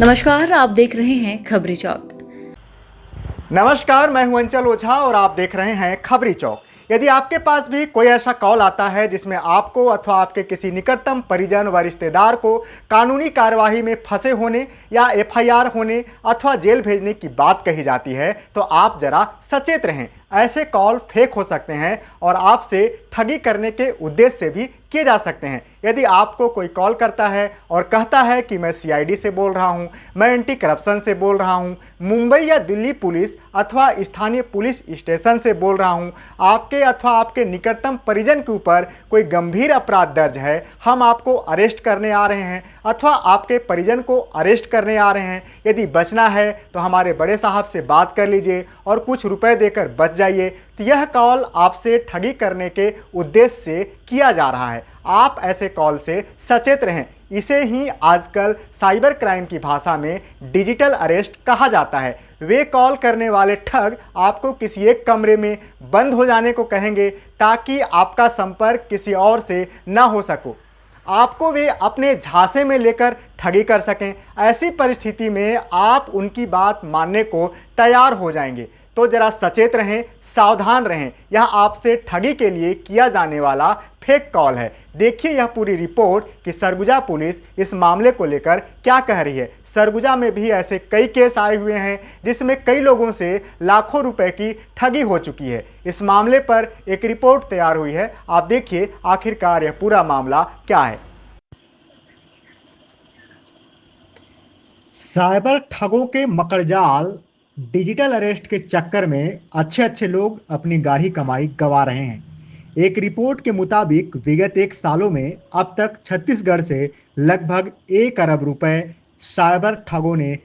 नमस्कार, आप देख रहे हैं खबरी चौक। नमस्कार, मैं हूं अंचल ओझा और आप देख रहे हैं खबरी चौक। यदि आपके पास भी कोई ऐसा कॉल आता है जिसमें आपको अथवा आपके किसी निकटतम परिजन व रिश्तेदार को कानूनी कार्यवाही में फंसे होने या एफआईआर होने अथवा जेल भेजने की बात कही जाती है तो आप जरा सचेत रहें। ऐसे कॉल फेक हो सकते हैं और आपसे ठगी करने के उद्देश्य से भी किए जा सकते हैं। यदि आपको कोई कॉल करता है और कहता है कि मैं सीआईडी से बोल रहा हूं, मैं एंटी करप्शन से बोल रहा हूं, मुंबई या दिल्ली पुलिस अथवा स्थानीय पुलिस स्टेशन से बोल रहा हूं, आपके अथवा आपके निकटतम परिजन के ऊपर कोई गंभीर अपराध दर्ज है, हम आपको अरेस्ट करने आ रहे हैं अथवा आपके परिजन को अरेस्ट करने आ रहे हैं, यदि बचना है तो हमारे बड़े साहब से बात कर लीजिए और कुछ रुपए देकर बच जाइए, तो यह कॉल आपसे ठगी करने के उद्देश्य से किया जा रहा है। आप ऐसे कॉल से सचेत रहें। इसे ही आजकल साइबर क्राइम की भाषा में डिजिटल अरेस्ट कहा जाता है। वे कॉल करने वाले ठग आपको किसी एक कमरे में बंद हो जाने को कहेंगे ताकि आपका संपर्क किसी और से ना हो सको, आपको वे अपने झांसे में लेकर ठगी कर सकें। ऐसी परिस्थिति में आप उनकी बात मानने को तैयार हो जाएंगे। तो जरा सचेत रहें, सावधान रहें। यह आपसे ठगी के लिए किया जाने वाला फेक कॉल है। देखिए यह पूरी रिपोर्ट कि सरगुजा पुलिस इस मामले को लेकर क्या कह रही है। सरगुजा में भी ऐसे कई केस आए हुए हैं जिसमें कई लोगों से लाखों रुपए की ठगी हो चुकी है। इस मामले पर एक रिपोर्ट तैयार हुई है। आप देखिए आखिरकार यह पूरा मामला क्या है। साइबर ठगों के मकड़जाल, डिजिटल अरेस्ट के चक्कर में अच्छे अच्छे लोग अपनी गाढ़ी कमाई गंवा रहे हैं। एक रिपोर्ट के मुताबिक विगत 1 सालों में अब तक छत्तीसगढ़ से लगभग 1 अरब रुपए साइबर ठगों ने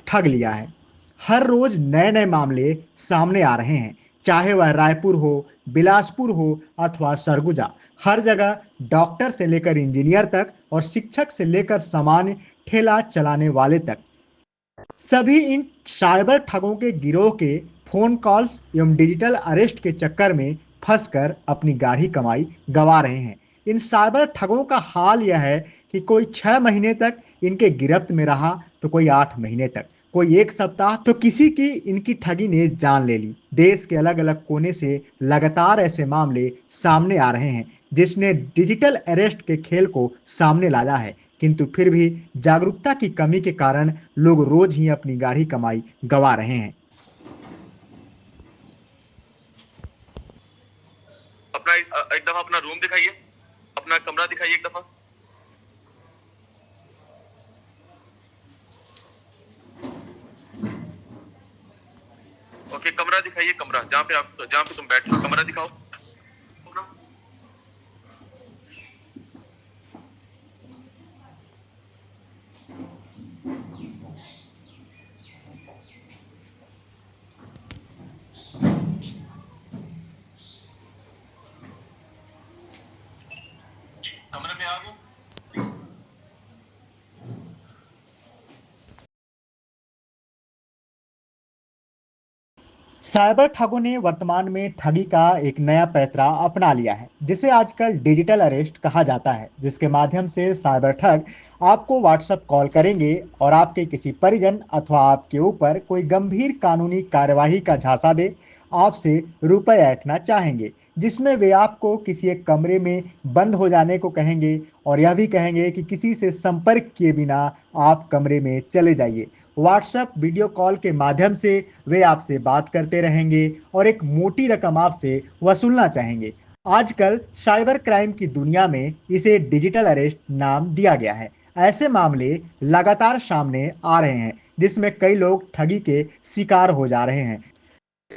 ठग लिया है। हर रोज नए नए मामले सामने आ रहे हैं, चाहे वह रायपुर हो, बिलासपुर हो अथवा सरगुजा। हर जगह डॉक्टर से लेकर इंजीनियर तक और शिक्षक से लेकर सामान्य ठेला चलाने वाले तक सभी इन साइबर ठगों के गिरोह के फोन कॉल्स एवं डिजिटल अरेस्ट के चक्कर में फंसकर अपनी गाढ़ी कमाई गंवा रहे हैं। इन साइबर ठगों का हाल यह है कि कोई 6 महीने तक इनके गिरफ्त में रहा तो कोई 8 महीने तक, कोई 1 सप्ताह, तो किसी की इनकी ठगी ने जान ले ली। देश के अलग अलग कोने से लगातार ऐसे मामले सामने आ रहे हैं जिसने डिजिटल अरेस्ट के खेल को सामने लाया है, किंतु फिर भी जागरूकता की कमी के कारण लोग रोज ही अपनी गाढ़ी कमाई गंवा रहे हैं। अपना एक दफा अपना रूम दिखाइए, अपना कमरा दिखाइए एक दफा। ओके, कमरा दिखाइए, कमरा जहाँ पे तुम बैठे हो, कमरा दिखाओ। कमरे में आ गो। साइबर ठगों ने वर्तमान में ठगी का एक नया पैंतरा अपना लिया है जिसे आजकल डिजिटल अरेस्ट कहा जाता है, जिसके माध्यम से साइबर ठग आपको व्हाट्सएप कॉल करेंगे और आपके किसी परिजन अथवा आपके ऊपर कोई गंभीर कानूनी कार्यवाही का झांसा दे आपसे रुपए ऐंठना चाहेंगे, जिसमें वे आपको किसी एक कमरे में बंद हो जाने को कहेंगे और यह भी कहेंगे कि किसी से संपर्क किए बिना आप कमरे में चले जाइए। व्हाट्सएप वीडियो कॉल के माध्यम से वे आपसे बात करते रहेंगे और एक मोटी रकम आपसे वसूलना चाहेंगे। आजकल साइबर क्राइम की दुनिया में इसे डिजिटल अरेस्ट नाम दिया गया है। ऐसे मामले लगातार सामने आ रहे हैं जिसमें कई लोग ठगी के शिकार हो जा रहे हैं।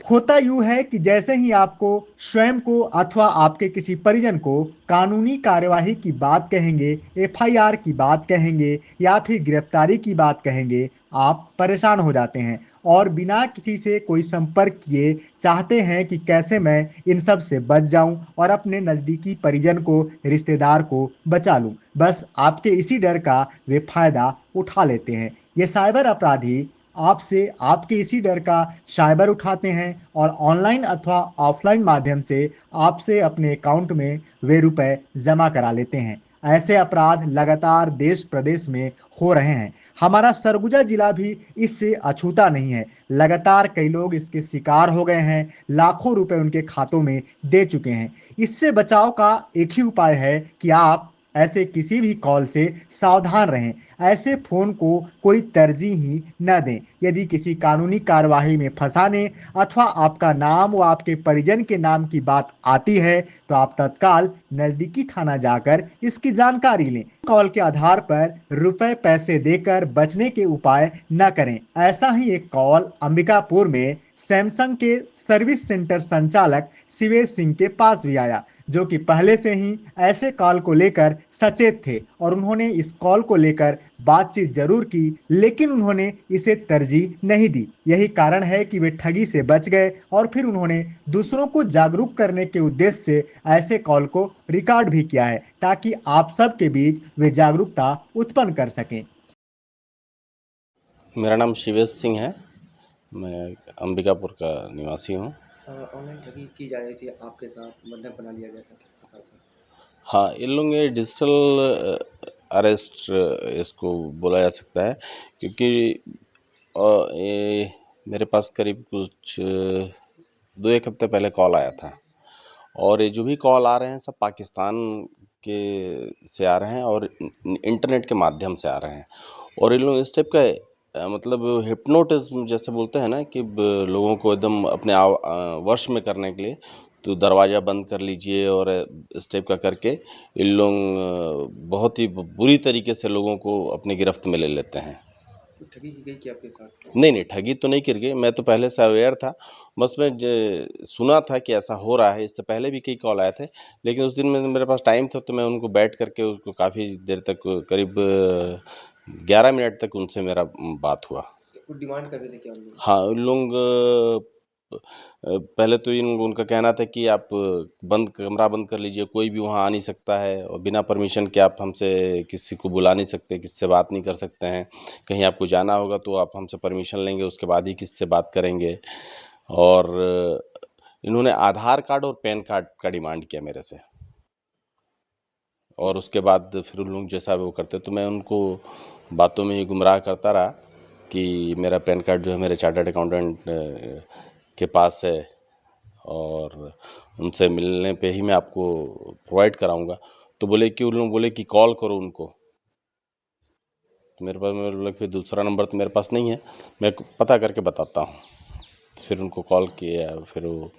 होता यूं है कि जैसे ही आपको स्वयं को अथवा आपके किसी परिजन को कानूनी कार्यवाही की बात कहेंगे, एफआईआर की बात कहेंगे या फिर गिरफ्तारी की बात कहेंगे, आप परेशान हो जाते हैं और बिना किसी से कोई संपर्क किए चाहते हैं कि कैसे मैं इन सब से बच जाऊं और अपने नज़दीकी परिजन को, रिश्तेदार को बचा लूं। बस आपके इसी डर का वे फायदा उठा लेते हैं। ये साइबर अपराधी आपसे आपके इसी डर का साइबर उठाते हैं और ऑनलाइन अथवा ऑफलाइन माध्यम से आपसे अपने अकाउंट में वे रुपए जमा करा लेते हैं। ऐसे अपराध लगातार देश प्रदेश में हो रहे हैं। हमारा सरगुजा जिला भी इससे अछूता नहीं है। लगातार कई लोग इसके शिकार हो गए हैं, लाखों रुपए उनके खातों में दे चुके हैं। इससे बचाव का एक ही उपाय है कि आप ऐसे किसी भी कॉल से सावधान रहें। ऐसे फोन को कोई तरजीह ही न दें। यदि किसी कानूनी कार्यवाही में फंसाने अथवा आपका नाम व आपके परिजन के नाम की बात आती है तो आप तत्काल नजदीकी थाना जाकर इसकी जानकारी लें। कॉल के आधार पर रुपए पैसे देकर बचने के उपाय न करें। ऐसा ही एक कॉल अंबिकापुर में सैमसंग के सर्विस सेंटर संचालक शिवेश सिंह के पास भी आया, जो कि पहले से ही ऐसे कॉल को लेकर सचेत थे और उन्होंने इस कॉल को लेकर बातचीत जरूर की, लेकिन उन्होंने इसे तरजीह नहीं दी। यही कारण है कि वे ठगी से बच गए और फिर उन्होंने दूसरों को जागरूक करने के उद्देश्य से ऐसे कॉल को रिकॉर्ड भी किया है, ताकि आप सब के बीच वे जागरूकता उत्पन्न कर सकें। मेरा नाम शिवेश सिंह है। मैं अंबिकापुर का निवासी हूँ। ऑनलाइन ठगी की जा रही थी, आपके साथ बंधक बना लिया गया था, किस प्रकार से? हाँ, इन लोग ये डिजिटल अरेस्ट इसको बोला जा सकता है, क्योंकि ये मेरे पास करीब कुछ 2-1 हफ्ते पहले कॉल आया था और ये जो भी कॉल आ रहे हैं सब पाकिस्तान के से आ रहे हैं और इंटरनेट के माध्यम से आ रहे हैं और इन लोग इस टाइप का मतलब हिप्नोटिज्म जैसे बोलते हैं ना कि लोगों को एकदम अपने वश में करने के लिए तो दरवाज़ा बंद कर लीजिए और इस टाइप का करके इन लोग बहुत ही बुरी तरीके से लोगों को अपनी गिरफ्त में ले लेते हैं। ठगी की गई क्या आपके साथ? नहीं, ठगी तो नहीं कर गई। मैं तो पहले से अवेयर था। बस मैं सुना था कि ऐसा हो रहा है, इससे पहले भी कई कॉल आए थे, लेकिन उस दिन में मेरे पास टाइम था तो मैं उनको बैठ करके उसको काफ़ी देर तक करीब 11 मिनट तक उनसे मेरा बात हुआ। कुछ डिमांड कर रहे थे क्या उन लोग? हाँ, उन लोग पहले तो उनका कहना था कि आप कमरा बंद कर लीजिए, कोई भी वहाँ आ नहीं सकता है और बिना परमिशन के आप हमसे किसी को बुला नहीं सकते, किसी से बात नहीं कर सकते हैं। कहीं आपको जाना होगा तो आप हमसे परमिशन लेंगे, उसके बाद ही किसी से बात करेंगे। और इन्होंने आधार कार्ड और पैन कार्ड का डिमांड किया मेरे से और उसके बाद फिर उन लोग जैसा वो करते तो मैं उनको बातों में ही गुमराह करता रहा कि मेरा पैन कार्ड जो है मेरे चार्टर्ड अकाउंटेंट के पास है और उनसे मिलने पे ही मैं आपको प्रोवाइड कराऊंगा। तो बोले कि उन लोग बोले कि कॉल करो उनको। तो मेरे बोला फिर दूसरा नंबर तो मेरे पास नहीं है, मैं पता करके बताता हूँ। तो फिर उनको कॉल किया, फिर वो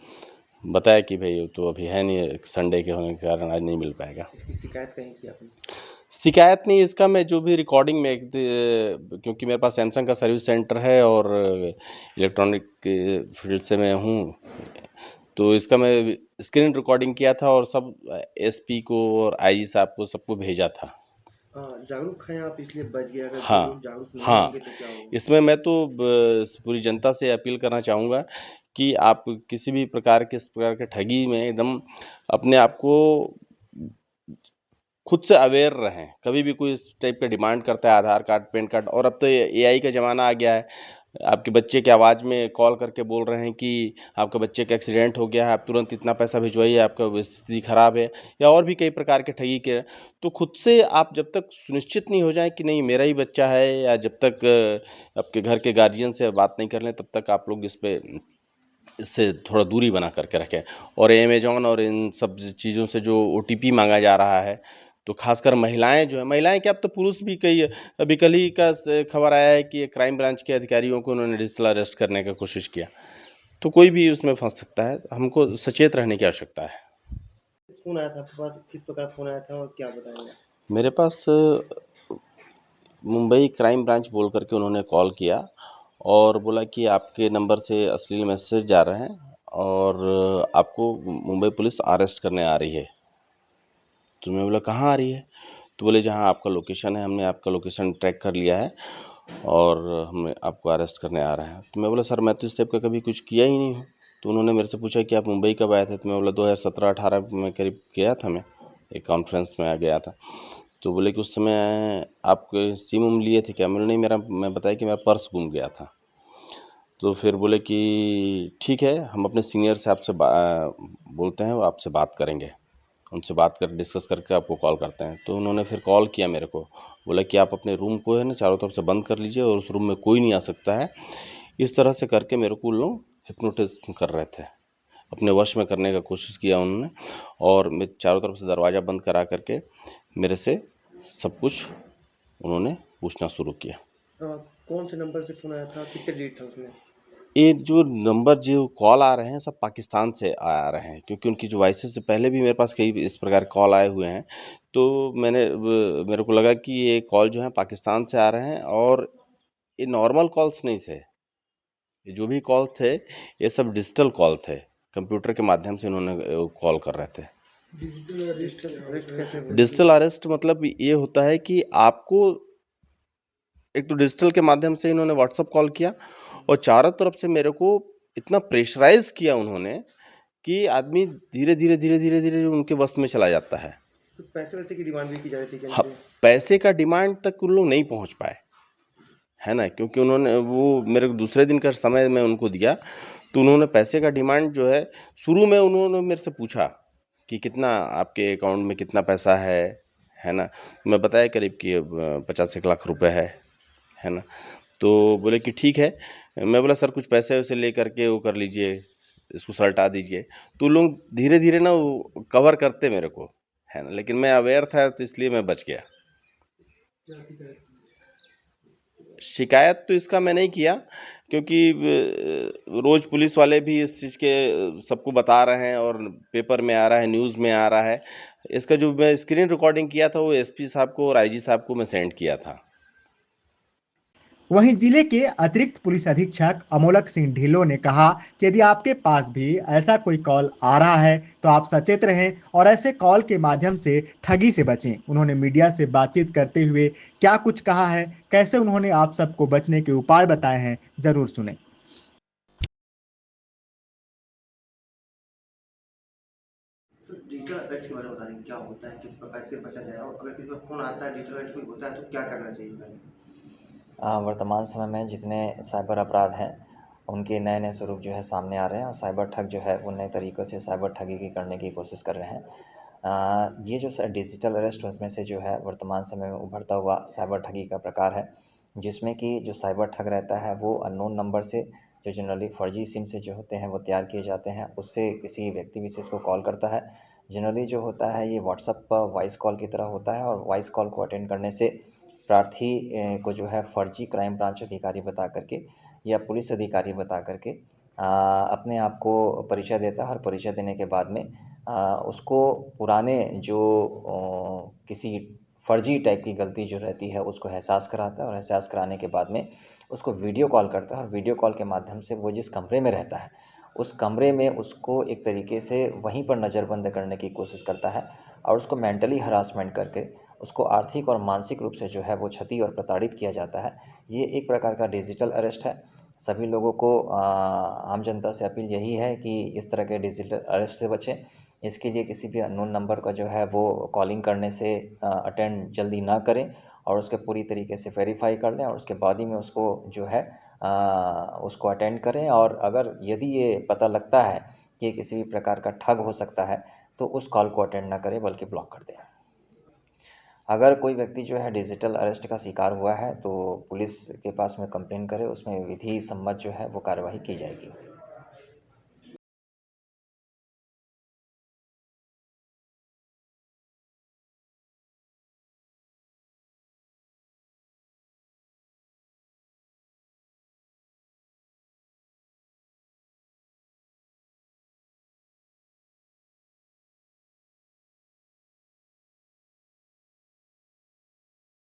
बताया कि भाई तो अभी है नहीं, संडे के होने के कारण आज नहीं मिल पाएगा। इसकी शिकायत कहीं की आपने? शिकायत नहीं, इसका मैं जो भी रिकॉर्डिंग में क्योंकि मेरे पास सैमसंग का सर्विस सेंटर है और इलेक्ट्रॉनिक फील्ड से मैं हूँ, तो इसका मैं स्क्रीन रिकॉर्डिंग किया था और सब एसपी को और आईजी साहब को सबको भेजा था। जागरूक हैं आप इसलिए बच गए, अगर हाँ, लोग जागरूक नहीं हाँ। होंगे तो क्या होगा? इसमें मैं तो पूरी जनता से अपील करना चाहूँगा कि आप किसी भी प्रकार के इस प्रकार के ठगी में एकदम अपने आप को खुद से अवेयर रहें। कभी भी कोई इस टाइप का डिमांड करता है आधार कार्ड, पैन कार्ड, और अब तो एआई का ज़माना आ गया है। आपके बच्चे की आवाज़ में कॉल करके बोल रहे हैं कि आपके बच्चे का एक्सीडेंट हो गया है, आप तुरंत इतना पैसा भिजवाइए, आपका स्थिति खराब है, या और भी कई प्रकार के ठगी के। तो खुद से आप जब तक सुनिश्चित नहीं हो जाएँ कि नहीं मेरा ही बच्चा है, या जब तक आपके घर के गार्जियन से बात नहीं कर लें, तब तक आप लोग इससे थोड़ा दूरी बना करके रखें। और अमेज़न और इन सब चीज़ों से जो ओटीपी मांगा जा रहा है, तो खासकर महिलाएं जो है, महिलाएं क्या अब तो पुरुष भी कई, अभी कल ही का खबर आया है कि क्राइम ब्रांच के अधिकारियों को उन्होंने डिजिटल अरेस्ट करने का कोशिश किया। तो कोई भी उसमें फंस सकता है, हमको सचेत रहने की आवश्यकता है। फोन आया था आपके पास, किस प्रकार फोन आया था और क्या बताएंगे? मेरे पास मुंबई क्राइम ब्रांच बोल करके उन्होंने कॉल किया और बोला कि आपके नंबर से अश्लील मैसेज जा रहे हैं और आपको मुंबई पुलिस अरेस्ट करने आ रही है। तो मैं बोला कहाँ आ रही है? तो बोले जहाँ आपका लोकेशन है, हमने आपका लोकेशन ट्रैक कर लिया है और हमें आपको अरेस्ट करने आ रहे हैं। तो मैं बोला सर मैं तो इस टाइप का कभी कुछ किया ही नहीं हूँ। तो उन्होंने मेरे से पूछा कि आप मुंबई कब आए थे? तो मैं बोला 2017-18 में करीब गया था, मैं एक कॉन्फ्रेंस में आ गया था। तो बोले कि उस समय आप सिम उम लिए थे क्या? नहीं, मैं बताया कि मेरा पर्स गुम गया था। तो फिर बोले कि ठीक है, हम अपने सीनियर से आपसे बोलते हैं, वो आपसे बात करेंगे। उनसे बात कर डिस्कस करके आपको कॉल करते हैं। तो उन्होंने फिर कॉल किया मेरे को, बोला कि आप अपने रूम को है ना चारों तरफ से बंद कर लीजिए और उस रूम में कोई नहीं आ सकता है। इस तरह से करके मेरे को उन लोग हिप्नोटिज़ कर रहे थे, अपने वश में करने का कोशिश किया उन्होंने, और मैं चारों तरफ से दरवाज़ा बंद करा करके मेरे से सब कुछ उन्होंने पूछना शुरू किया। कौन से नंबर से फ़ोन आया था, कितने डिजिट था उसमें? ये जो नंबर जो कॉल आ रहे हैं सब पाकिस्तान से आ रहे हैं, क्योंकि उनकी जो वॉइसेस से पहले भी मेरे पास कई इस प्रकार कॉल आए हुए हैं। तो मेरे को लगा कि ये कॉल जो है पाकिस्तान से आ रहे हैं, और ये नॉर्मल कॉल्स नहीं थे। ये जो भी कॉल थे ये सब डिजिटल कॉल थे, कंप्यूटर के माध्यम से इन्होंने कॉल कर रहे थे। डिजिटल अरेस्ट कैसे हुआ? डिजिटल अरेस्ट मतलब ये होता है कि आपको एक तो डिजिटल के माध्यम से इन्होंने व्हाट्सअप कॉल किया, और चारों तरफ से मेरे को इतना प्रेशराइज किया उन्होंने कि आदमी धीरे धीरे धीरे धीरे धीरे उनके वश में चला जाता है। कुछ पैसे वैसे की डिमांड भी की जा रही थी क्या हाँ, इनसे? पैसे का डिमांड तक उन लोग नहीं पहुंच पाए, है ना, क्योंकि उन्होंने वो मेरे को दूसरे दिन का समय मैं उनको दिया, तो उन्होंने पैसे का डिमांड जो है शुरू में उन्होंने मेरे से पूछा कि कितना आपके अकाउंट में कितना पैसा है ना। मैं बताया करीब कि 50 1 लाख रुपए है ना। तो बोले कि ठीक है। मैं बोला सर कुछ पैसे वैसे ले करके वो कर लीजिए, इसको सलटा दीजिए। तो लोग धीरे धीरे ना वो कवर करते मेरे को, है ना, लेकिन मैं अवेयर था तो इसलिए मैं बच गया। शिकायत तो इसका मैं नहीं किया, क्योंकि रोज पुलिस वाले भी इस चीज़ के सबको बता रहे हैं, और पेपर में आ रहा है, न्यूज़ में आ रहा है। इसका जो मैं स्क्रीन रिकॉर्डिंग किया था वो एसपी साहब को और आईजी साहब को मैं सेंड किया था। वहीं जिले के अतिरिक्त पुलिस अधीक्षक अमोलक सिंह ढिल्लों ने कहा कि यदि आपके पास भी ऐसा कोई कॉल आ रहा है तो आप सचेत रहें और ऐसे कॉल के माध्यम से ठगी से बचें। उन्होंने मीडिया से बातचीत करते हुए क्या कुछ कहा है, कैसे उन्होंने आप सबको बचने के उपाय बताए हैं, जरूर सुने। सर डिजिटल अरेस्ट के बारे में बताएं, क्या होता है, किस प्रकार से बचा जाए, और अगर किसी का फ़ोन आता है, डिजिटल अरेस्ट कोई होता है तो क्या करना चाहिए पहले? वर्तमान समय में जितने साइबर अपराध हैं उनके नए नए स्वरूप जो है सामने आ रहे हैं, और साइबर ठग जो है वो नए तरीक़ों से साइबर ठगी की करने की कोशिश कर रहे हैं। ये जो डिजिटल अरेस्ट उसमें से जो है वर्तमान समय में उभरता हुआ साइबर ठगी का प्रकार है, जिसमें कि जो साइबर ठग रहता है वो अननोन नंबर से, जो जनरली फर्जी सिम से जो होते हैं वो तैयार किए जाते हैं, उससे किसी व्यक्ति विशेष को कॉल करता है। जनरली जो होता है ये व्हाट्सएप पर वॉइस कॉल की तरह होता है, और वॉइस कॉल को अटेंड करने से प्रार्थी को जो है फर्जी क्राइम ब्रांच अधिकारी बता करके या पुलिस अधिकारी बता करके अपने आप को परिचय देता है, और परिचय देने के बाद में उसको पुराने जो किसी फर्जी टाइप की गलती जो रहती है उसको एहसास कराता है, और एहसास कराने के बाद में उसको वीडियो कॉल करता है, और वीडियो कॉल के माध्यम से वो जिस कमरे में रहता है उस कमरे में उसको एक तरीके से वहीं पर नज़रबंद करने की कोशिश करता है, और उसको मेंटली हरासमेंट करके उसको आर्थिक और मानसिक रूप से जो है वो क्षति और प्रताड़ित किया जाता है। ये एक प्रकार का डिजिटल अरेस्ट है। सभी लोगों को आम जनता से अपील यही है कि इस तरह के डिजिटल अरेस्ट से बचें। इसके लिए किसी भी अननोन नंबर का जो है वो कॉलिंग करने से अटेंड जल्दी ना करें, और उसके पूरी तरीके से वेरीफ़ाई कर लें, और उसके बाद ही में उसको जो है उसको अटेंड करें। और अगर यदि ये पता लगता है कि ये किसी भी प्रकार का ठग हो सकता है तो उस कॉल को अटेंड ना करें बल्कि ब्लॉक कर दें। अगर कोई व्यक्ति जो है डिजिटल अरेस्ट का शिकार हुआ है तो पुलिस के पास में कंप्लेन करे, उसमें विधि सम्मत जो है वो कार्रवाई की जाएगी।